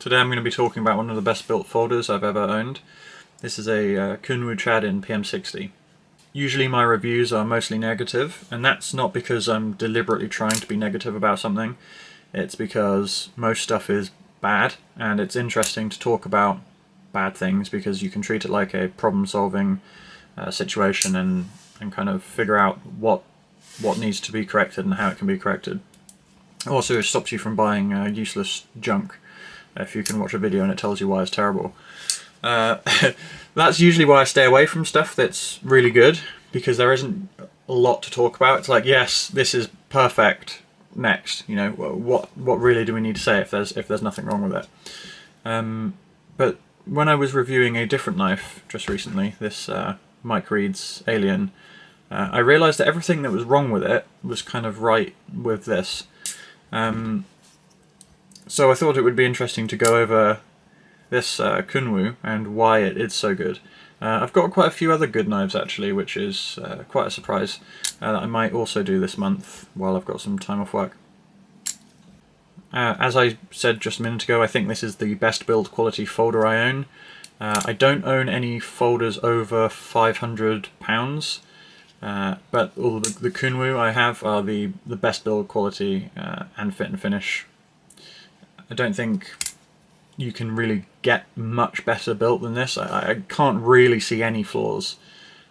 Today I'm going to be talking about one of the best built folders I've ever owned. This is a Kunwu Chad in PM60. Usually my reviews are mostly negative, and that's not because I'm deliberately trying to be negative about something. It's because most stuff is bad, and it's interesting to talk about bad things because you can treat it like a problem-solving situation and kind of figure out what needs to be corrected and how it can be corrected. Also, it stops you from buying useless junk if you can watch a video and it tells you why it's terrible. That's usually why I stay away from stuff that's really good, because there isn't a lot to talk about. It's like, yes, this is perfect, next. You know, what really do we need to say if there's nothing wrong with it? But when I was reviewing a different knife just recently, this Mike Reed's Alien, I realised that everything that was wrong with it was kind of right with this. So I thought it would be interesting to go over this Kunwu and why it is so good. I've got quite a few other good knives actually, which is quite a surprise that I might also do this month while I've got some time off work. As I said just a minute ago, I think this is the best build quality folder I own. I don't own any folders over £500, but all the Kunwu I have are the best build quality and fit and finish. I don't think you can really get much better built than this. I can't really see any flaws.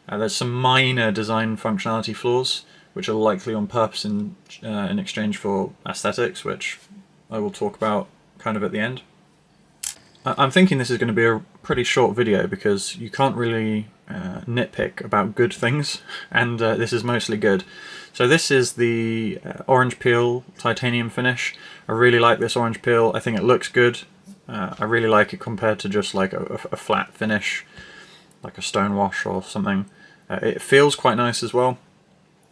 There's some minor design functionality flaws, which are likely on purpose in exchange for aesthetics, which I will talk about kind of at the end. I'm thinking this is going to be a pretty short video because you can't really nitpick about good things, and this is mostly good. So this is the orange peel titanium finish. I really like this orange peel. I think it looks good. I really like it compared to just like a flat finish, like a stone wash or something. It feels quite nice as well.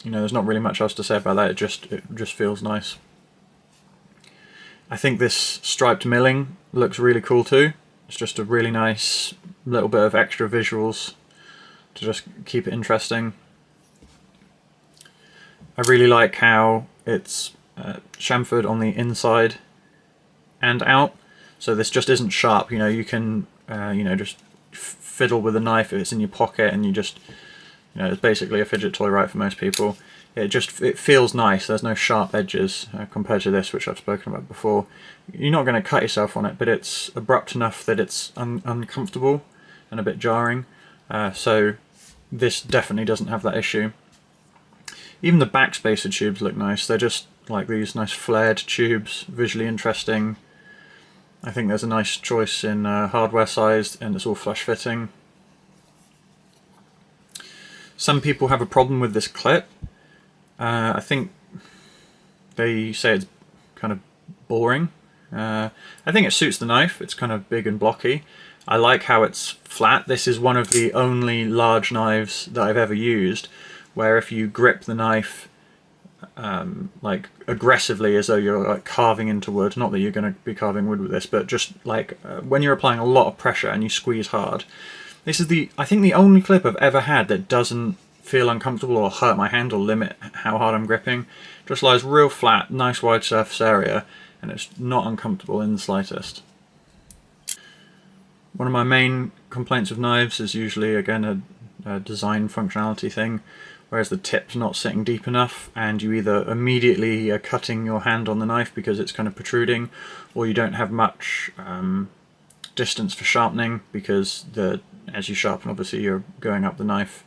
You know, there's not really much else to say about that. It just feels nice. I think this striped milling looks really cool too. It's just a really nice little bit of extra visuals to just keep it interesting. I really like how it's chamfered on the inside and out, so this just isn't sharp. You know, you can just fiddle with a knife if it's in your pocket, and you just, you know, it's basically a fidget toy, right, for most people. It feels nice. There's no sharp edges compared to this, which I've spoken about before. You're not going to cut yourself on it, but it's abrupt enough that it's uncomfortable and a bit jarring. So this definitely doesn't have that issue. Even the backspacer tubes look nice. They're just like these nice flared tubes, visually interesting. I think there's a nice choice in hardware size, and it's all flush fitting. Some people have a problem with this clip. I think they say it's kind of boring. I think it suits the knife. It's kind of big and blocky. I like how it's flat. This is one of the only large knives that I've ever used where if you grip the knife like aggressively as though you're like carving into wood, not that you're going to be carving wood with this, but just like when you're applying a lot of pressure and you squeeze hard. This is I think the only clip I've ever had that doesn't feel uncomfortable or hurt my hand or limit how hard I'm gripping. Just lies real flat, nice wide surface area, and it's not uncomfortable in the slightest. One of my main complaints of knives is usually, again, a design functionality thing, whereas the tip's not sitting deep enough, and you either immediately are cutting your hand on the knife because it's kind of protruding, or you don't have much distance for sharpening because as you sharpen, obviously you're going up the knife,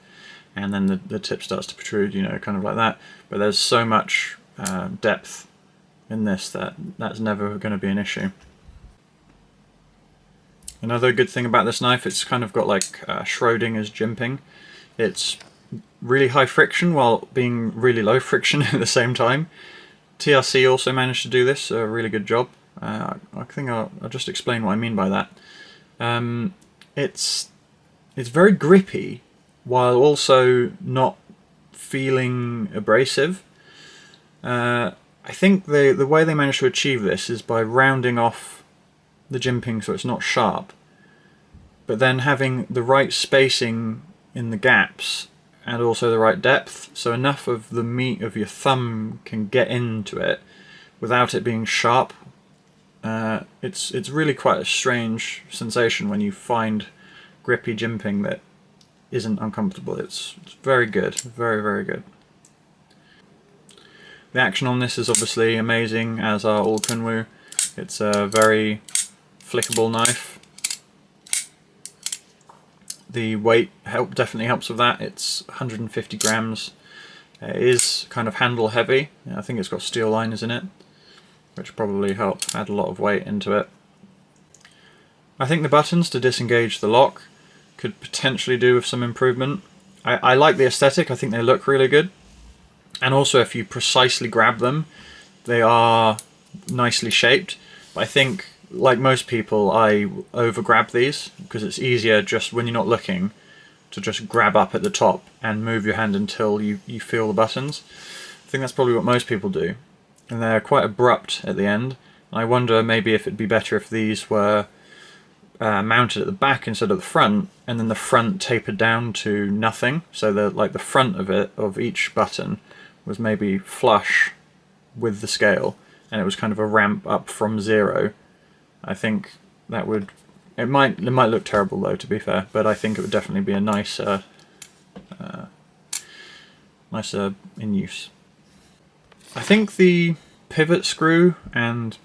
and then the tip starts to protrude, you know, kind of like that. But there's so much depth in this that's never going to be an issue. Another good thing about this knife, it's kind of got like Schrodinger's jimping. It's really high friction while being really low friction at the same time. TRC also managed to do this a really good job. I think I'll just explain what I mean by that. It's very grippy while also not feeling abrasive. I think the way they managed to achieve this is by rounding off the jimping so it's not sharp, but then having the right spacing in the gaps and also the right depth, so enough of the meat of your thumb can get into it without it being sharp It's really quite a strange sensation when you find grippy jimping that isn't uncomfortable. It's very good, very, very good. The action on this is obviously amazing, as are all Kunwu. It's a very flickable knife. The weight definitely helps with that. It's 150 grams. It is kind of handle heavy. I think it's got steel liners in it, which probably help add a lot of weight into it. I think the buttons to disengage the lock could potentially do with some improvement. I like the aesthetic, I think they look really good. And also if you precisely grab them, they are nicely shaped. But I think, like most people, I over grab these because it's easier just when you're not looking to just grab up at the top and move your hand until you feel the buttons. I think that's probably what most people do. And they're quite abrupt at the end. I wonder maybe if it'd be better if these were mounted at the back instead of the front, and then the front tapered down to nothing, so that like the front of each button was maybe flush with the scale, and it was kind of a ramp up from 0. I think that would... It might look terrible though, to be fair, but I think it would definitely be a nicer in use. I think the pivot screw and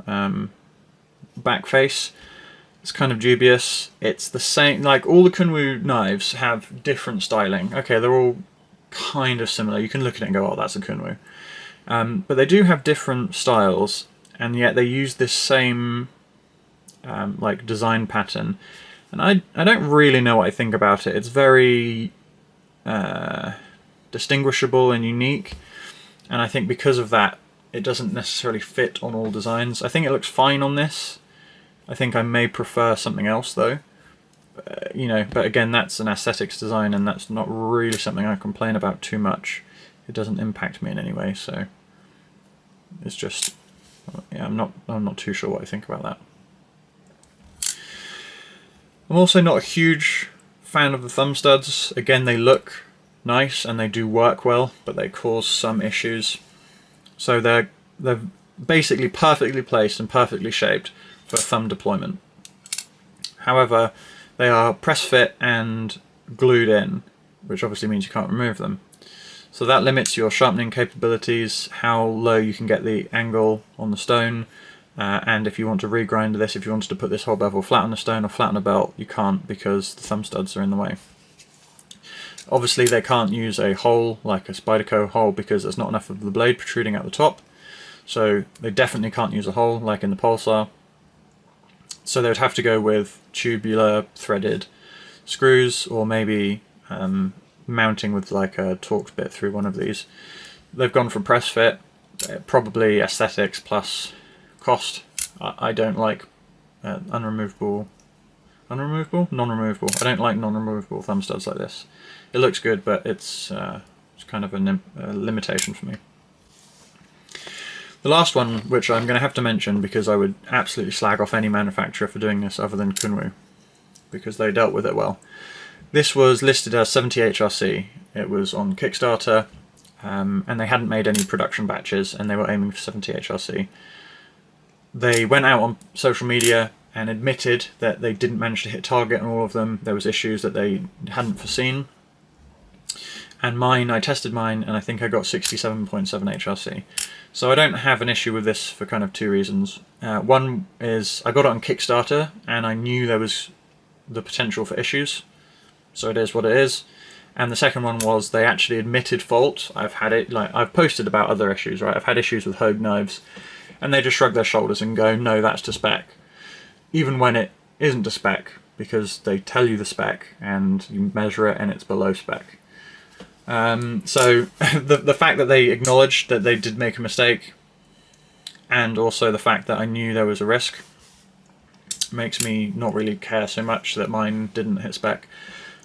backface is kind of dubious. It's the same, like all the Kunwu knives have different styling. Okay, they're all kind of similar. You can look at it and go, oh, that's a Kunwu. But they do have different styles, and yet they use this same like design pattern. And I don't really know what I think about it. It's very distinguishable and unique, and I think because of that it doesn't necessarily fit on all designs. I think it looks fine on this. I think I may prefer something else though. You know, but again, that's an aesthetics design, and that's not really something I complain about too much. It doesn't impact me in any way, so it's just, yeah, I'm not too sure what I think about that. I'm also not a huge fan of the thumb studs. Again, they look nice and they do work well, but they cause some issues. So they're basically perfectly placed and perfectly shaped for thumb deployment. However, they are press fit and glued in, which obviously means you can't remove them. So that limits your sharpening capabilities, how low you can get the angle on the stone, and if you want to regrind this, if you wanted to put this whole bevel flat on the stone or flat on a belt, you can't because the thumb studs are in the way. Obviously they can't use a hole like a Spyderco hole because there's not enough of the blade protruding out the top, so they definitely can't use a hole like in the Pulsar. So they would have to go with tubular threaded screws, or maybe mounting with like a Torx bit through one of these. They've gone for press fit, probably aesthetics plus cost. I don't like non-removable. I don't like non-removable thumb studs like this. It looks good, but it's kind of a limitation for me. The last one, which I'm going to have to mention because I would absolutely slag off any manufacturer for doing this other than Kunwu, because they dealt with it well. This was listed as 70HRC. It was on Kickstarter, and they hadn't made any production batches, and they were aiming for 70HRC. They went out on social media and admitted that they didn't manage to hit target on all of them. There was issues that they hadn't foreseen. And mine, I tested mine, and I think I got 67.7 HRC. So I don't have an issue with this for kind of two reasons. One is I got it on Kickstarter, and I knew there was the potential for issues. So it is what it is. And the second one was they actually admitted fault. I've had it, like I've posted about other issues, right? I've had issues with Hogue knives, and they just shrug their shoulders and go, no, that's to spec. Even when it isn't to spec, because they tell you the spec, and you measure it, and it's below spec. So the fact that they acknowledged that they did make a mistake, and also the fact that I knew there was a risk, makes me not really care so much that mine didn't hit spec.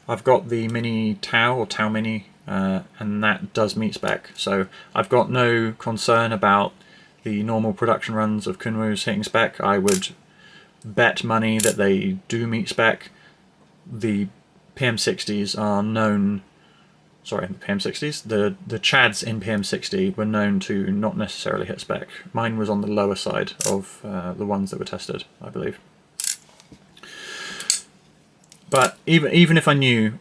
I've got the Mini Tau, or Tau Mini, and that does meet spec, so I've got no concern about the normal production runs of Kunwu's hitting spec. I would bet money that they do meet spec. The PM60s are known sorry, the PM60s, the Chads in PM60 were known to not necessarily hit spec. Mine was on the lower side of the ones that were tested, I believe. But even if I knew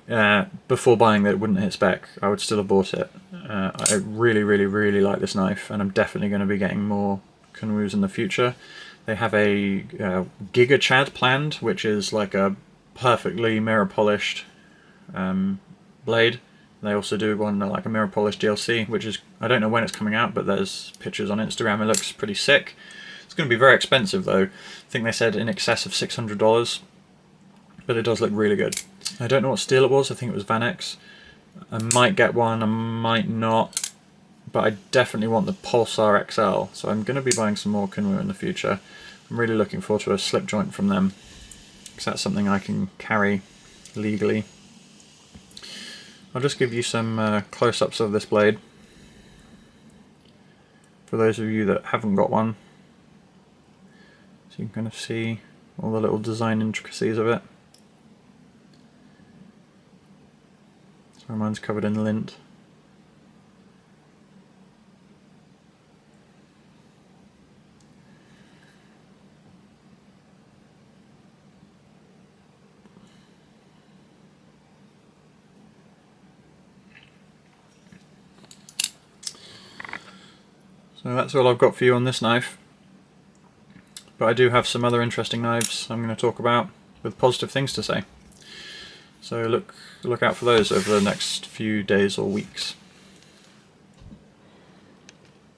before buying that it wouldn't hit spec, I would still have bought it. I really, really, really like this knife, and I'm definitely going to be getting more Kunwus in the future. They have a Giga Chad planned, which is like a perfectly mirror polished blade. They also do one like a mirror polished DLC, which is, I don't know when it's coming out, but there's pictures on Instagram. It looks pretty sick. It's going to be very expensive though. I think they said in excess of $600, but it does look really good. I don't know what steel it was. I think it was Vanex. I might get one, I might not, but I definitely want the Pulsar XL, so I'm going to be buying some more Kunwu in the future. I'm really looking forward to a slip joint from them, because that's something I can carry legally. I'll just give you some close-ups of this blade, for those of you that haven't got one, so you can kind of see all the little design intricacies of it. So mine's covered in lint. So that's all I've got for you on this knife. But I do have some other interesting knives I'm going to talk about with positive things to say. So look out for those over the next few days or weeks.